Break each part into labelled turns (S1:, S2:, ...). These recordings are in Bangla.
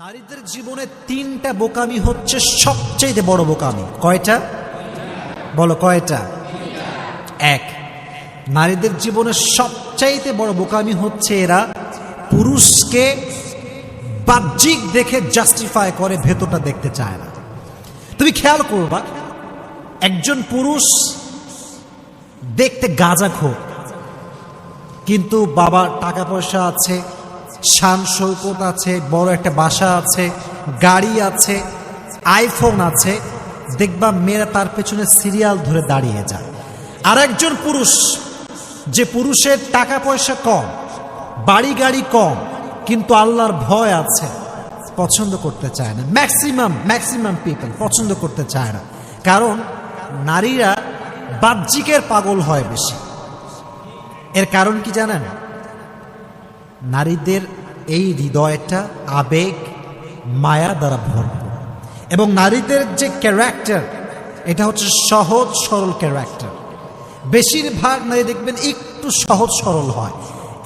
S1: নারীদের জীবনে তিনটা বোকামি হচ্ছে সবচেয়ে বড় বোকামি। কয়টা বলো, কয়টা? এক, নারীদের জীবনে সবচাইতে বড় বোকামি হচ্ছে এরা পুরুষকে বাহ্যিক দেখে জাস্টিফাই করে, ভেতরটা দেখতে চায় না। তুমি খেয়াল করবা, একজন পুরুষ দেখতে গাঁজাখোর, কিন্তু বাবার টাকা পয়সা আছে, শান শৌকত আছে, বড় একটা বাসা আছে, গাড়ি আছে, আইফোন আছে, দেখবা মেয়েরা তার পেছনে সিরিয়াল ধরে দাঁড়িয়ে যায়। আর একজন পুরুষ, যে পুরুষের টাকা পয়সা কম, বাড়ি গাড়ি কম, কিন্তু আল্লাহর ভয় আছে, পছন্দ করতে চায় না। ম্যাক্সিমাম পিপল পছন্দ করতে চায় না, কারণ নারীরা বাহ্যিকের পাগল হয় বেশি। এর কারণ কি জানেন? নারীদের এই হৃদয়টা আবেগ মায়া দ্বারা ভরপুর, এবং নারীদের যে ক্যারেক্টার, এটা হচ্ছে সহজ সরল ক্যারেক্টার। বেশিরভাগ নারী দেখবেন একটু সহজ সরল হয়,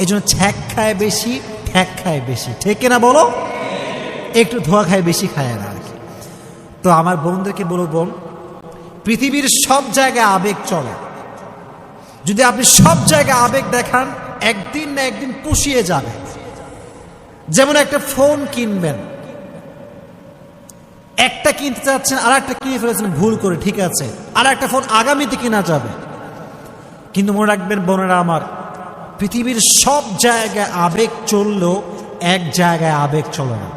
S1: এই জন্য ছ্যাক খায় বেশি, ঠ্যাক খায় বেশি, ঠিক না বলো? একটু ধোয়া খায় বেশি, খায় না আর কি। তো আমার বোনদেরকে বলবো, বোন, পৃথিবীর সব জায়গায় আবেগ চলে। যদি আপনি সব জায়গায় আবেগ দেখান, একদিন না একদিন পুষিয়ে যাবে। যেমন একটা ফোন কিনবেন, একটা কিনতে চাচ্ছেন, আর একটা কিনে ফেলেছেন ভুল করে, ঠিক আছে, আর একটা ফোন আগামীতে কিনা যাবে। কিন্তু মনে রাখবেন বোনেরা আমার, পৃথিবীর সব জায়গায় আবেগ চললেও এক জায়গায় আবেগ চলে না।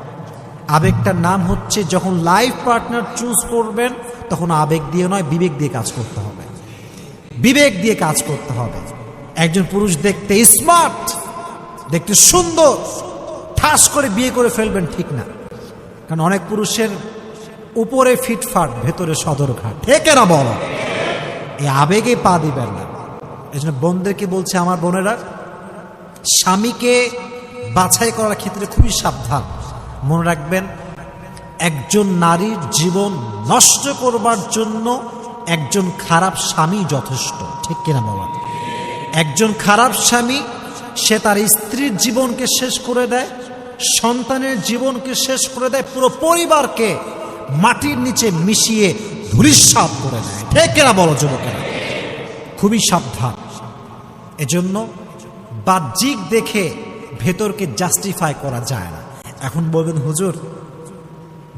S1: আবেগটার নাম হচ্ছে, যখন লাইফ পার্টনার চুজ করবেন, তখন আবেগ দিয়ে নয়, বিবেক দিয়ে কাজ করতে হবে। বিবেক দিয়ে কাজ করতে হবে। একজন পুরুষ দেখতে স্মার্ট, দেখতে সুন্দর, ঠাস করে বিয়ে করে ফেলবেন, ঠিক না। কারণ অনেক পুরুষের উপরে ফিটফাট, ভেতরে সদরঘাট, ঠিক না বলো? এই আবেগে পা দিবেন না। এই জন্য বোনদেরকে বলছে, আমার বোনেরা, স্বামীকে বাছাই করার ক্ষেত্রে খুবই সাবধান। মনে রাখবেন, একজন নারীর জীবন নষ্ট করবার জন্য একজন খারাপ স্বামী যথেষ্ট, ঠিক কিনা বলা? একজন খারাপ স্বামী, সে তার স্ত্রীর জীবনকে শেষ করে দেয়, সন্তানের জীবনকে শেষ করে দেয়, পুরো পরিবারকে মাটির নিচে মিশিয়ে ধূলিসাৎ করে দেয়, ঠিক কিনা বলো যুবকেরা? খুবই সাবধান। এজন্য বাহ্যিক দেখে ভেতরকে জাস্টিফাই করা যায় না। এখন বলবেন, হুজুর,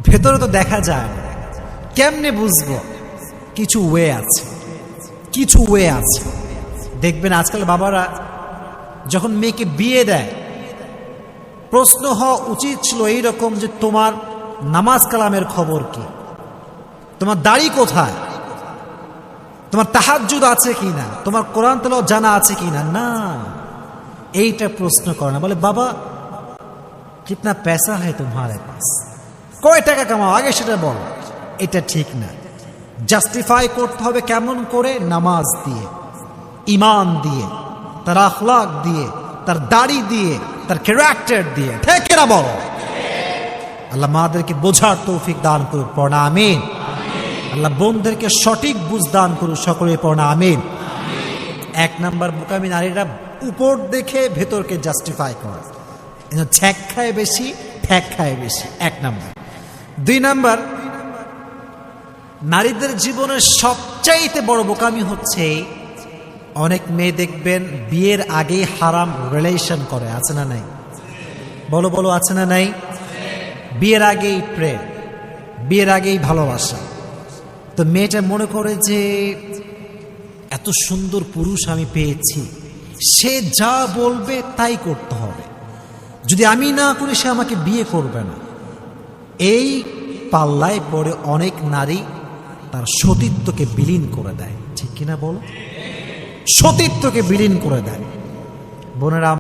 S1: ভেতরে তো দেখা যায় না, কেমনে বুঝবো? কিছু ওয়ে আছে, কিছু ওয়ে আছে। দেখবেন আজকাল বাবারা যখন মেয়েকে বিয়ে দেয়, প্রশ্ন হওয়া উচিত ছিল এইরকম যে, তোমার নামাজ কালামের খবর কি? তোমার দাড়ি কোথায়? তোমার তাহাজ্জুদ আছে কিনা? তোমার কোরআন তেলাওয়াত জানা আছে কিনা? না, এইটা প্রশ্ন করে না। বলে, বাবা কিতনা পয়সা হ্যায় তোমারে পাস, কয় টাকা কামাও, আগে সেটা বল। এটা ঠিক না। জাস্টিফাই করতে হবে কেমন করে? নামাজ দিয়ে, ইমান দিয়ে, তার আখলাক দিয়ে, তার দাড়ি দিয়ে, তার ক্যারেক্টার দিয়ে, ঠিক না বলো? আল্লাহ মাদেরকে বোঝার তৌফিক দান করুক, পড়না আমিন। আল্লাহ বোনদেরকে সঠিক বুঝ দান করুক, সকলে পড়না আমিন। এক নাম্বার বোকামি, নারীরা উপর দেখে ভেতরকে জাস্টিফাই করে, ছ্যাক খায় বেশি, ঠ্যাক খায় বেশি, এক নাম্বার। দুই নাম্বার, নারীদের জীবনের সবচাইতে বড় বোকামি হচ্ছে, অনেক মেয়ে দেখবেন বিয়ের আগেই হারাম রিলেশন করে, আছে না নাই? বলো বলো, আছে না নাই? বিয়ের আগেই প্রেম, বিয়ের আগেই ভালোবাসা। তো মেয়েটা মনে করে যে, এত সুন্দর পুরুষ আমি পেয়েছি, সে যা বলবে তাই করতে হবে, যদি আমি না করি সে আমাকে বিয়ে করবে না। এই পাল্লায় পড়ে অনেক নারী তার সতীত্বকে বিলীন করে দেয়, ঠিক কিনা বলো? সতীত্বকে বিলীন করে দেয়। বোনেরা